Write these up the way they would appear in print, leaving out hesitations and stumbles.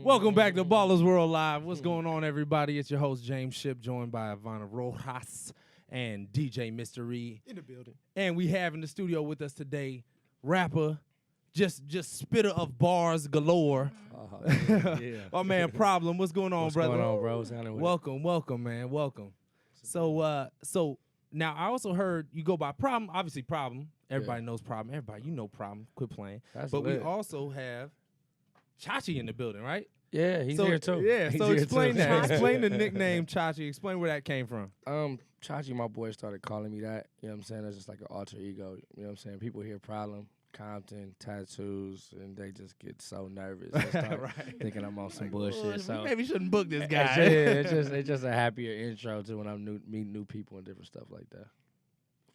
Welcome back to Ballers World Live. What's going on, everybody? It's your host, James Ship, joined by Ivana Rojas and DJ Mystery. In the building. And we have in the studio with us today, rapper, just spitter of bars galore. Yeah. My man Problem. What's going on, brother? What's going on, bro? What's happening with Welcome, man. Welcome. So now I also heard you go by Problem. Obviously, Problem. Everybody knows Problem. Everybody, you know Problem. Quit playing. That's but lit. We also have Chachi in the building, right? Yeah, he's here too. Yeah, He's so here explain too. that. Explain the nickname Chachi. Explain where that came from. Chachi, my boy, started calling me that. You know what I'm saying? That's just like an alter ego. You know what I'm saying? People hear Problem, Compton, tattoos, and they just get so nervous. They start thinking I'm on some bullshit. So maybe we shouldn't book this guy. it's just a happier intro to when I'm meeting new people and different stuff like that.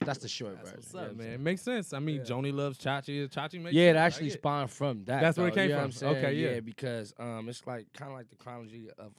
That's the short version. What's up, man? It makes sense. I mean, Joni loves Chachi. Chachi makes sense. Yeah, it actually spawned from that. That's where it though, came you know from. what I'm saying? Okay, yeah. Yeah, because it's like kind of like the chronology of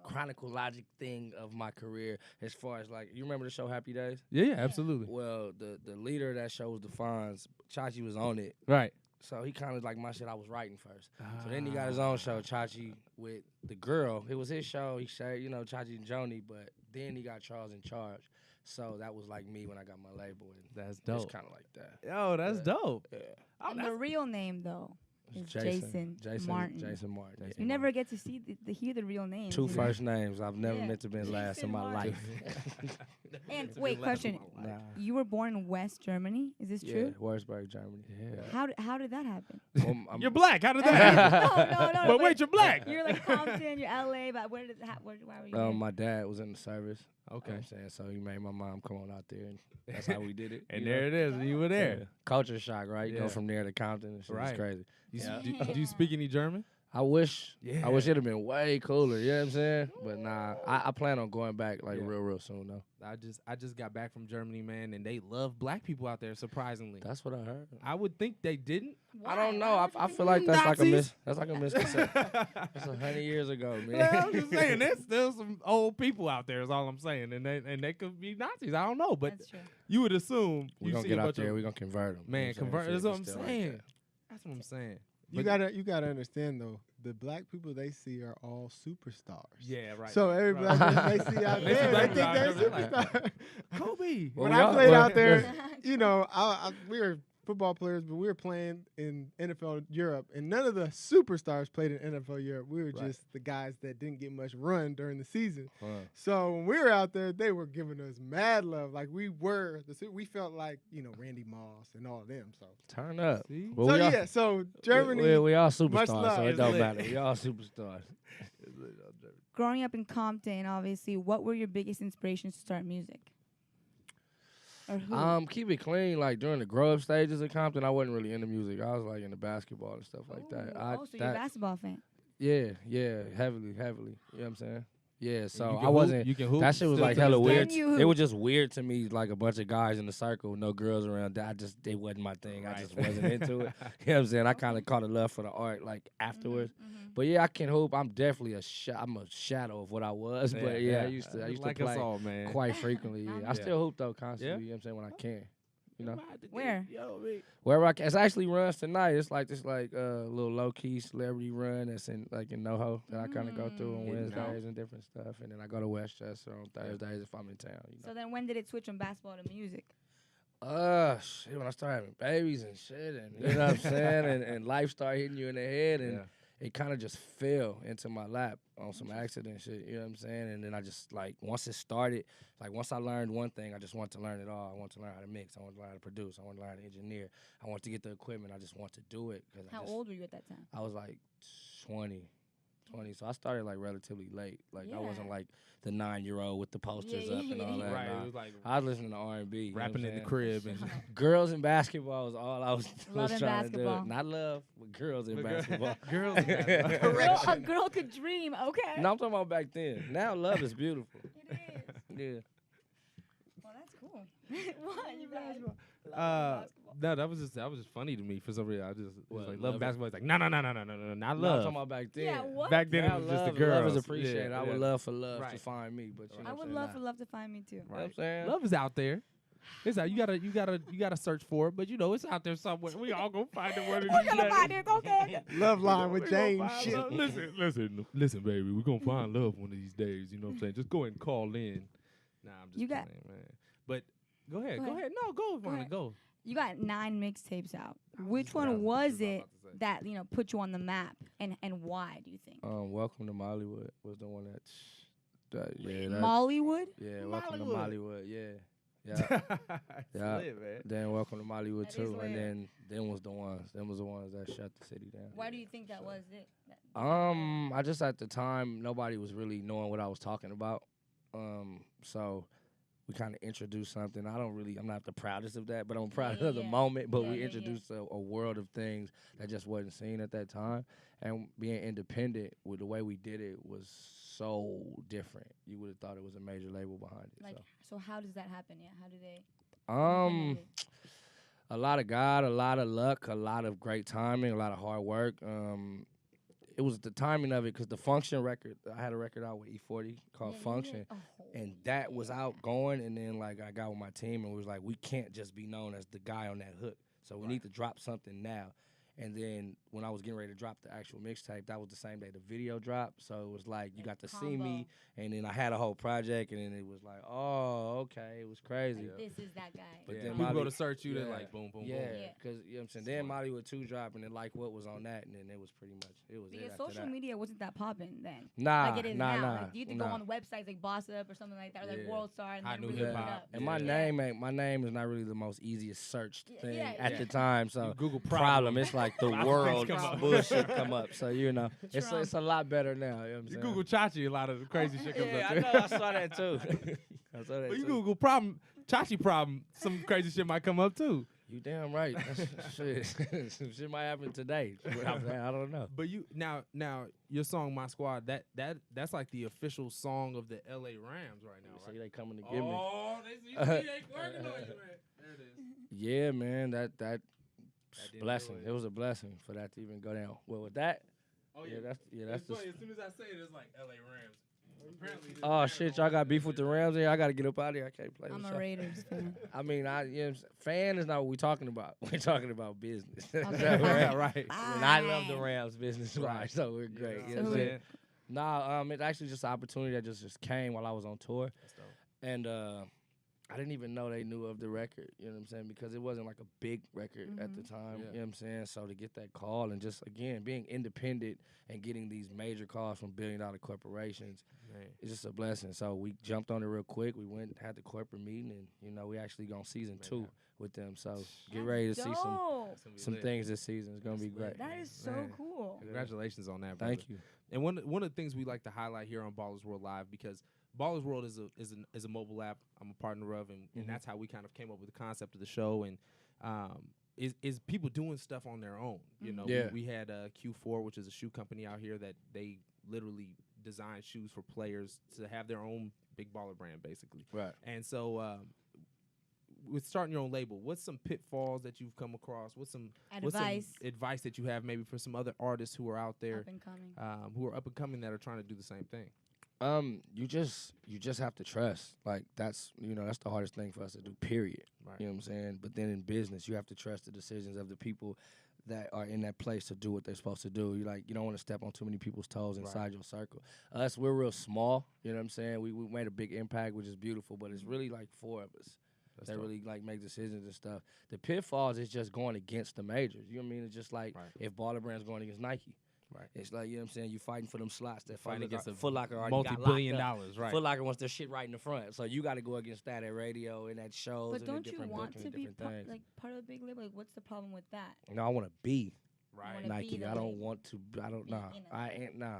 chronicle logic thing of my career. As far as like, you remember the show Happy Days? Yeah, absolutely. Well, the leader of that show was the Fonz. Chachi was on it. Right. So he kind of like my shit I was writing first. So then he got his own show, Chachi, with the girl. It was his show. He said, you know, Chachi and Joni, but then he got Charles in charge. So that was like me when I got my label. And that's dope. It's kind of like that. Yo, that's dope. Yeah. Oh, And the real name, though, is Jason Martin. Jason Martin. You never get to see hear the real names. Two first names. I've never meant to been last in my Martin. life. And wait, question. Nah. You were born in West Germany. Is this Yeah, true? Wurzburg, Germany. Yeah. How did that happen? You're black. How did that happen? No. But wait, you're black. You're like Compton, you're LA, but why were you? here? My dad was in the service. Okay. You know what I'm saying? So he made my mom come on out there, and that's how we did it. And you there know? it is. You were there. Yeah. Culture shock, right? Yeah. Go from there to Compton. And shit was crazy. Do you speak any German? I wish. Yeah. I wish it'd have been way cooler. You know what I'm saying? But nah, I plan on going back like real soon though. I just got back from Germany, man, and they love black people out there. Surprisingly, That's what I heard. I would think they didn't. I don't know. I feel like that's Nazis? like a misconception. That's 100 years ago, man. Well, I'm just saying, there's still some old people out there. Is all I'm saying, and they could be Nazis. I don't know, but That's true. you would assume We're you gonna see get a out bunch there. of We're gonna convert them. man convert. That's what I'm saying. That's what I'm saying. You gotta understand though, the black people they see are all superstars. Yeah, right. So everybody they see out They see there, black they people think they're out there, they're superstars. Kobe. Well, When we I all- played well, out there, you know, we were football players, but we were playing in NFL Europe, and none of the superstars played in NFL Europe. We were just the guys that didn't get much run during the season. So when we were out there, they were giving us mad love. Like we felt like, you know, Randy Moss and all of them. So Turn up. See? Well, so Germany. We all much superstars, love. so it It's don't lit. matter. We all superstars. Growing up in Compton, obviously, what were your biggest inspirations to start music? Or who? Keep it clean. Like during the grow up stages of Compton, I wasn't really into music. I was like into basketball and stuff like that. So you're a basketball fan. Yeah, heavily. You know what I'm saying? Yeah, so You can I wasn't. You can hoop. That shit was still like to hella this day. weird. Can you It was just weird to me, like a bunch of guys in the circle, no girls around. It wasn't my thing. I just wasn't into it. You know what I'm saying? I kind of caught a love for the art like afterwards. But yeah, I can hoop. I'm definitely I'm a shadow of what I was. But yeah, I used to like play us all, man. quite frequently. Yeah, I Yeah. still hoop though constantly. Yeah? You know what I'm saying? When I can. You know, Where? wherever I can. It's actually runs tonight. It's like this little low key celebrity run that's in NoHo that I kind of go through on Getting out. Wednesdays and different stuff, and then I go to Westchester on Thursdays if I'm in town. You know. So then when did it switch from basketball to music? Shit, when I started having babies and shit, and you know what I'm saying, and life started hitting you in the head, and it kind of just fell into my lap on some accident shit, you know what I'm saying? And then I just, like, once it started, like, once I learned one thing, I just wanted to learn it all. I wanted to learn how to mix. I wanted to learn how to produce. I wanted to learn how to engineer. I wanted to get the equipment. I just wanted to do it. How old were you at that time? I was, like, 20. So I started, like, relatively late. Like, I wasn't, like, the 9-year-old with the posters up and all that. Right, Nah. it was like I was listening to R&B. rapping you know in the what crib and Girls in basketball was all I was Loving trying basketball. to do. Not love, but girls in basketball. girls. in basketball. A girl could dream, okay. No, I'm talking about back then. Now love is beautiful. It is. Yeah. Well, that's cool. What? You basketball? No, that was just funny to me for some reason. I just was like, love love basketball. It's like, no, not No, I'm talking love. about back then. Yeah, what? Back then Now it was just the love girls. is appreciated. Yeah, I yeah. would love for love to Right. find me, but you know I what would I'm love saying? for love to find me too. You know what I'm saying? Love is out there. It's out. You gotta search for it, but it's out there somewhere. We all gonna find it one of these We're gonna days. find it, okay? Love line with We gonna James. find Shit. love. Listen, baby. We're gonna find love one of these days. You know what I'm saying? Just go ahead and call in. Nah, I'm just playing, man. But go ahead. No, go, Vonna, go. You got 9 mixtapes out. Which That's one what I was was it about to say. that put you on the map, and why do you think? Welcome to Mollywood was the one that Mollywood? yeah, Welcome to Mollywood. Mollywood, yeah. It's Yeah. lit, man. Then Welcome to Mollywood That is too, and lit. then was the ones. Them was the ones that shut the city down. Why do you think that was it? I just at the time nobody was really knowing what I was talking about. So we kind of introduced something. I'm not the proudest of that, but I'm proud of the moment. But we introduced a world of things that just wasn't seen at that time. And being independent with the way we did it was so different. You would have thought it was a major label behind it. So how does that happen? Yeah, how do they? A lot of God, a lot of luck, a lot of great timing, a lot of hard work. It was the timing of it because the Function record, I had a record out with E40 called Function, and that was out going. And then I got with my team and we was like, we can't just be known as the guy on that hook, so we need to drop something now. And then when I was getting ready to drop the actual mixtape, that was the same day the video dropped. So it was like you got to see me, and then I had a whole project, and then it was like, oh, okay, it was crazy. This is that guy. But then People go to search you, they're like, boom, boom, boom. Yeah, because you know what I'm saying. Then Mollywood 2 dropped, and then what was on that, and then it was pretty much Because it. social media wasn't that popping then. Nah, like it is nah, now. nah. Like, you can go on websites like Boss Up or something like that, or like World Star, and I then knew really look it hip-hop. up. And my name is not really the most easiest searched thing at the Yeah. time. So Google problem. It's like the world come up. bullshit come up. So it's a lot better now. You know what I'm You saying? Google Chachi, a lot of the crazy shit comes Yeah, up. I know. I saw that too. I saw that But you too. Google problem, Chachi problem, some crazy shit might come up too. You damn right. Shit. Some shit might happen today. I don't know. But you now your song My Squad, that's like the official song of the LA Rams right now, So right? they coming to get me. Oh, they ain't working on you, man. There it is. Yeah, man. That didn't blessing. do it. It was a blessing for that to even go down. Well, with that. Oh That's It's the. funny, as soon as I say it, it's like LA Rams. Apparently this Oh Rams shit, don't y'all got have beef with the Rams here. I gotta get up out of here. I can't play I'm this a shit. Raiders fan. I mean, fan is not what we're talking about. We're talking about business. Okay. right. And I love the Rams business wise, so we're great. You You know So what I'm who- saying? Nah, it's actually just an opportunity that just came while I was on tour. That's dope. And I didn't even know they knew of the record, you know what I'm saying? Because it wasn't like a big record at the time, you know what I'm saying? So to get that call and just, again, being independent and getting these major calls from billion-dollar corporations, it's just a blessing. So we jumped on it real quick. We went and had the corporate meeting, and, we actually going season 2 with them. So get ready to see some things this season. It's going to be great. That is so cool. Congratulations on that, brother. Thank you. And one of the things we like to highlight here on Ballers World Live, because Ballers World is a mobile app I'm a partner of, and that's how we kind of came up with the concept of the show, and is people doing stuff on their own. You know, we had Q4, which is a shoe company out here that they literally design shoes for players to have their own big baller brand, basically. Right. And so with starting your own label, what's some pitfalls that you've come across? What's some advice that you have maybe for some other artists who are out there, who are up and coming that are trying to do the same thing? You just have to trust. Like that's that's the hardest thing for us to do, period. Right. You know what I'm saying? But then in business, you have to trust the decisions of the people that are in that place to do what they're supposed to do. You don't want to step on too many people's toes inside your circle. We're real small, you know what I'm saying? We made a big impact, which is beautiful, but it's really like 4 of us that really like make decisions and stuff. The pitfalls is just going against the majors. You know what I mean? It's just like if Baller Brand's going against Nike. Right. It's like, you know what I'm saying, you fighting for them slots. That fighting against a Foot Locker already multi-billion got locked dollars, right? Foot Locker wants their shit right in the front. So you got to go against that at radio and at shows But and don't you different want bookings to and be different things. part of a big label? Like, what's the problem with that? No, I want to be Nike. I don't want to. I don't. Nah. I ain't. Nah.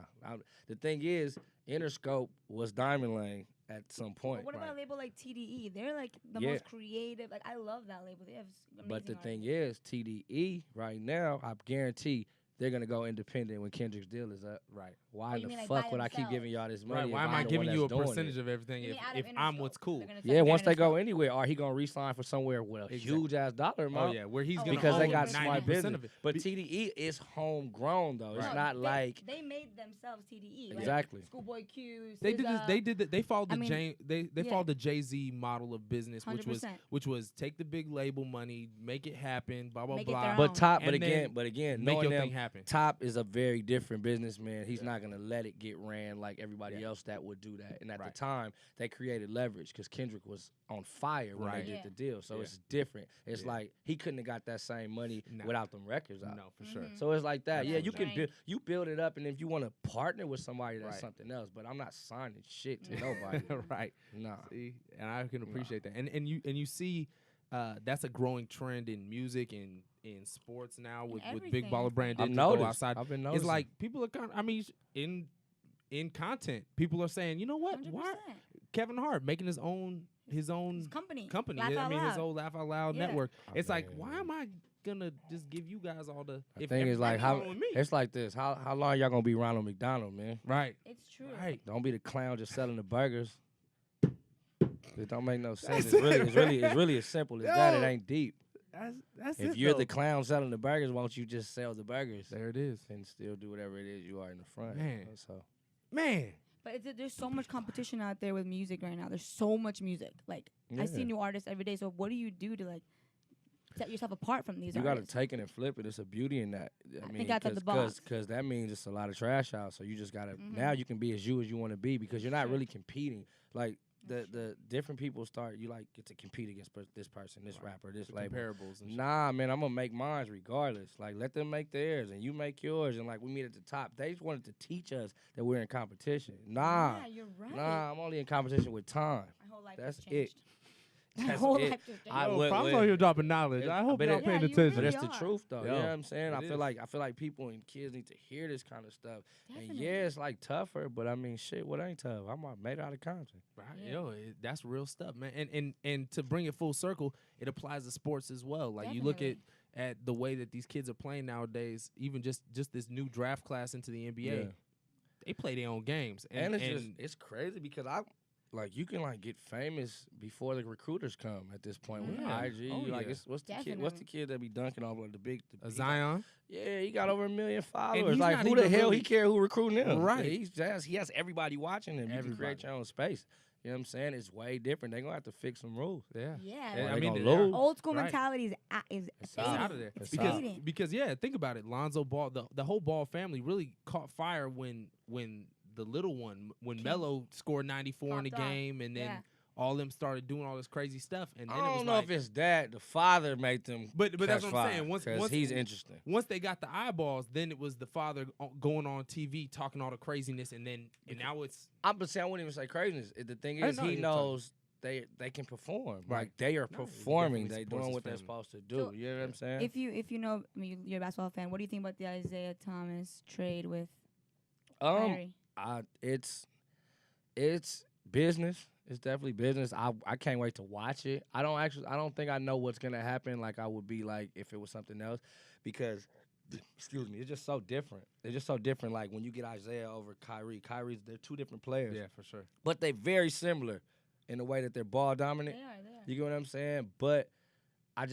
The thing is, Interscope was Diamond Lane at some point. But what about a label like TDE? They're like the most creative. Like I love that label. They have amazing But the artists. thing is, TDE right now, I guarantee they're gonna go independent when Kendrick's deal is up. Right. Why you the mean, like, fuck by would I keep themselves? giving y'all this money? Right. if Why am I'm I the giving one you a that's doing percentage it? of everything You if, mean out of if I'm Interscope. what's cool? They're gonna Yeah, send once they go Interscope. anywhere, are he gonna re-sign for somewhere with a Exactly. huge ass dollar amount? Oh yeah, where he's Oh, gonna Because they own got 90% smart business. of it. But TDE is homegrown though. It's Right. not they, like they made themselves TDE. Exactly. Like Schoolboy Q. They did this. They did that. They followed the I mean, they yeah. followed the Jay-Z model of business, 100%. which was take the big label money, make it happen, blah blah Make it blah. their But own. Top, And then but again, make knowing your them, thing happen. Top is a very different businessman. He's not gonna let it get ran like everybody else that would do that. And at Right. the time, they created leverage because Kendrick was on fire when Right. they did Yeah. the deal. So Yeah. it's different. It's Yeah. like he couldn't have got that same money No. without them records out. No, for sure. Mhm. So it's like that. Yeah, you Absolutely. can build it up, and if you want to partner with somebody, that's Right. something else. But I'm not signing shit to Yeah. nobody. Right. Nah. See, and I can appreciate that. And you see, that's a growing trend in music and in sports now with Big everything, Baller I Brand I've did to go noticed. outside. I've been It's noticing. like people are kind. I mean, in content, people are saying, you know what? 100%. Why Kevin Hart making his own His company. Laugh I Out mean, his Loud. old Laugh Out Loud Yeah. network. It's like, mean, why am I gonna just give you guys all the? The thing is, like, everybody's on me? it's like this. How long y'all gonna be Ronald McDonald, man? Right. It's true. Right. Don't be the clown just selling the burgers. It don't make no sense. That's It's really as simple as that. It Yo. ain't deep. That's If it, you're though. the clown selling the burgers, won't you just sell the burgers There it is, and still do whatever it is you are in the front? Man. So man. But there's so much competition out there with music right now. There's so much music. Like I see Yeah. new artists every day. So what do you do to like set yourself apart from these you got to artists? take it and flip it. It's a beauty in that. I mean, think outside the box. because that means it's a lot of trash out. So you just got to Mhm. now you can be as you want to be because you're not Sure. really competing. Like That's the different people you like get to compete against this person, this rapper, this The label. comparables and shit. Nah, man, I'm gonna make mine regardless. Like, let them make theirs, and you make yours, and like we meet at the top. They just wanted to teach us that we're in competition. Nah, Yeah, you're right. nah, I'm only in competition with time. My whole life That's has it. changed. My That's whole it. life just changed. I Yo, would- Prom's would- out here dropping knowledge. It- I hope but y'all it- paying Yeah, you attention. But really it's the are. truth, though. You Yo, know what I'm saying? it I is. feel like people and kids need to hear this kind of stuff. And Definitely. yeah, it's like tougher, but I mean, shit, what ain't tough? I'm made out of Compton. Right. Yeah. Yo, that's real stuff, man. And to bring it full circle, it applies to sports as well. Like you look Definitely. at the way that these kids are playing nowadays, even just this new draft class into the NBA, Yeah. they play their own games. And it's crazy because you can like get famous before the recruiters come at this point with Yeah. IG. Oh, like yeah. what's the Definitely. kid that be dunking off like Zion. Yeah, he got over 1 million followers. he's Like not who the even hell really- he care who recruiting him? Right. He has everybody watching him. You can create Everybody. your own space. You know what I'm saying? It's way different. They're gonna have to fix some rules. Yeah. Yeah. Or I they mean, gonna they are. lose. Old school Right. mentality is It's fading. It's out of there. It's because fading. because yeah, think about it. Lonzo Ball, the whole Ball family really caught fire when the little one, when King. Melo scored 94 in the Popped off. game, and then Yeah. all them started doing all this crazy stuff, and then I it was don't know like, if it's that. The father made them. but that's catch what I'm fire, saying. 'cause he's interesting. Once they got the eyeballs, then it was the father going on TV talking all the craziness, and now it's I'm saying I wouldn't even say craziness. The thing I is, know he you're knows they can perform. Right. Like they are No, he performing. definitely They supports doing his what they're family. supposed to do. So, you know what I'm saying? If you know, I mean, you're a basketball fan. What do you think about the Isiah Thomas trade with Kyrie? It's business. It's definitely business. I can't wait to watch it. I don't think I know what's gonna happen like I would be like if it was something else, because excuse me, it's just so different. It's just so different. Like when you get Isiah over Kyrie. They're two different players. yeah, for sure. But they very similar in the way that they're ball dominant. They are. You get what I'm saying? But I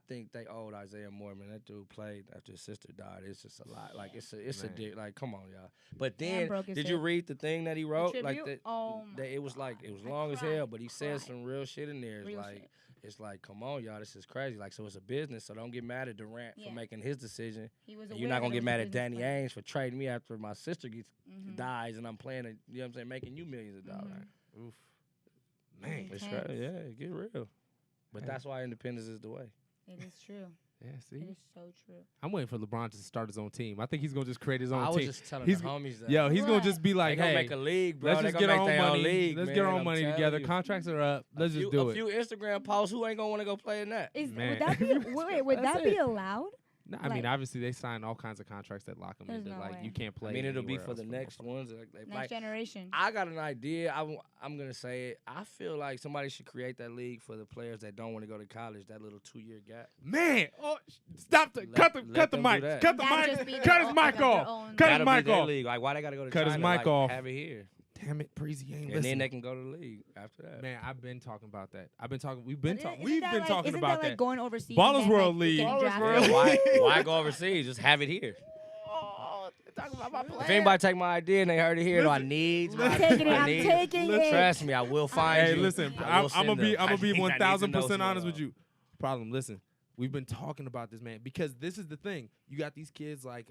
think they owed Isiah more, man. That dude played after his sister died. It's just a lot. Like Man. like come on, y'all. But Man then broke his did you hip. read the thing that he wrote? Like tribute? that, Oh my it was God. I long as cried. hell, but he said Cried. some real shit in there. It's Real like shit. it's like, come on, y'all, this is crazy. Like, so it's a business, so don't get mad at Durant Yeah. for making his decision. He was And you're not aware gonna that it get was a mad at business Danny plan. Ainge for trading me after my sister Mhm. dies and I'm playing it, you know what I'm saying, making you millions of dollars. Mhm. Oof, man. It's Intense. yeah, it get real. But Hey. that's why independence is the way. It is true. Yeah, It see, is so true. I'm waiting for LeBron to start his own team. I think he's gonna just create his own I was team. just telling He's the homies that. Yo, he's gonna What? just be They like, gonna hey, make a league, bro. let's They just gonna get our make own their money. league, Let's man. get our own I'm money telling together. you. Contracts are up. Let's just do a it. few Instagram posts. Who ain't gonna want to go play in that? Is Man. would that be would That's that be it. allowed? No, I mean, obviously they sign all kinds of contracts that lock them into you can't play. I mean, it'll be anywhere for the else. next ones. Next generation. I got an idea. I'm gonna say it. I feel like somebody should create that league for the players that don't want to go to college. That little 2-year gap. Man, stop! Cut the mic! Cut the mic! Cut his mic off! Cut his mic off! Like, why they gotta go to Cut China? his mic off. Have it here. Damn it, Breezy ain't And listening. then they can go to the league after that. Man, I've been talking about that. We've been talking Isn't about that. that. Going overseas. Ballers and then, World League. getting Ballers drafted? World Why go overseas? Just have it here. Talking about my If anybody take my idea and they heard it here, I need. I'm taking it. Trust me, I will find you. Hey, listen, I will I'm gonna be send them. 1,000% honest with you. Problem, listen. We've been talking about this, man, because this is the thing. You got these kids like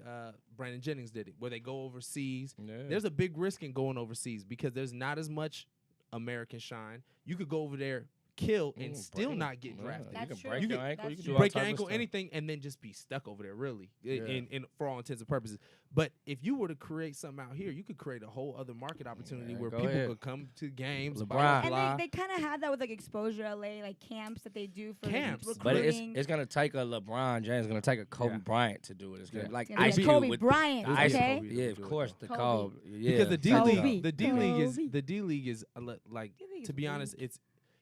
Brandon Jennings did it, where they go overseas. Yeah. There's a big risk in going overseas because there's not as much American shine. You could go over there, kill, and still not get drafted. You can true. break your ankle. You can do all break your types of ankle, stuff. anything, and then just be stuck over there, really, Yeah. in for all intents and purposes. But if you were to create something out here, you could create a whole other market opportunity where people could come to games. LeBron. Blah, blah, blah. And they kind of had that with like Exposure LA, like camps that they do for Camps. But recruiting. it's gonna take a LeBron James. It's gonna take a Kobe Bryant to do it. It's gonna like It's gonna be Ice a Cube Kobe with Bryant, Ice okay? Cube. Yeah, of course the Kobe. Kobe. Yeah. Because the D Kobe. League, the D League is Kobe. the D League is like D League to is be big. honest, it's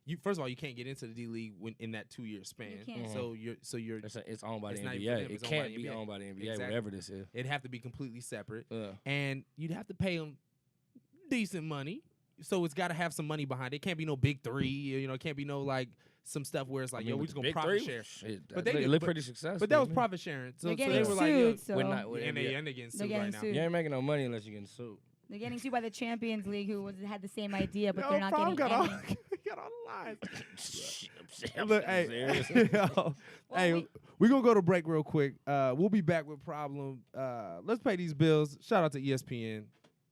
you. First of all, you can't get into the D League in that 2-year span. You can't. So you're It's owned by the It's not even NBA. for them, It it's owned by can't the be NBA. owned by the NBA. Exactly. Whatever this is. it'd have to be completely separate, Yeah. and you'd have to pay them decent money. So it's got to have some money behind it. It can't be no big three. You know, it can't be no like some stuff where it's like, yo, we're just gonna profit share. But they they did- look pretty successful. But that was man. profit sharing. So, They're so they getting were like, yo, sued, so We're not- we're- and they yeah. getting sued They're getting right now. sued. You ain't making no money unless you're getting sued. They're getting sued by the Champions League, who had the same idea, but Yo, they're not Problem getting got any. all, got all the lines. I'm Look, hey, serious. yo, hey, we're gonna go to break real quick. We'll be back with Problem. Let's pay these bills. Shout out to ESPN.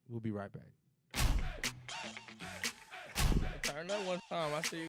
We'll be right back. Turn up one time. I see you.